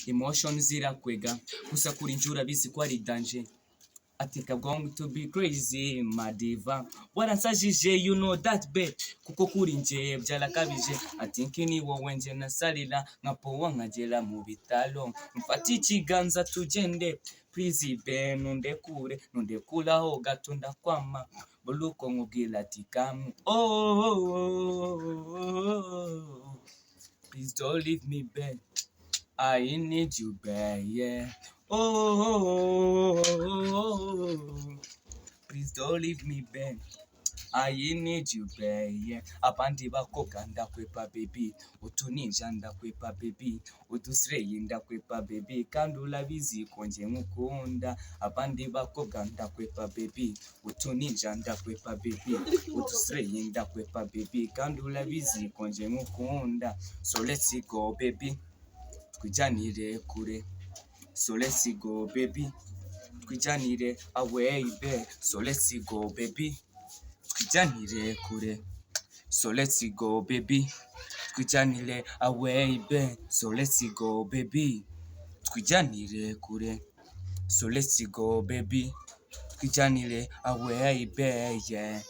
emotions zirakwega gusa kuri njura bizi ko ari danger. I think I'm going to be crazy, my diva. Waransajije, you know that babe. Kuko kuri nje byarakabije. I think ni wowe nje nasalira nkapowa nkagera mu bitalo. Mfata ikiganza tugende. Please be nundekuraho gato ndakwama. Buluko nkubwira ati kamu. Oh. Please don't leave me, babe. I need you, babe, yeah. Oh, please don't leave me, babe. I need you, babe, yeah. Abandi bakobwa ndakwepa, baby. Utuninja ndakwepa, baby. Udusreyi ndakwepa, baby. Kandi urabizi ko nje nkukunda. Abandi bakobwa ndakwepa, baby. Utuninja ndakwepa, baby. Udusreyi ndakwepa, baby. Kandi urabizi ko nje nkukunda. So let's go, baby. Twijanire kure. So let's go, baby. Twijanire away, babe. So let's go, baby. Twijanire kure. So let's go, baby. Twijanire away, babe. So let's go, baby. Twijanire kure. So let's go, baby. Twijanire away, babe, yeah.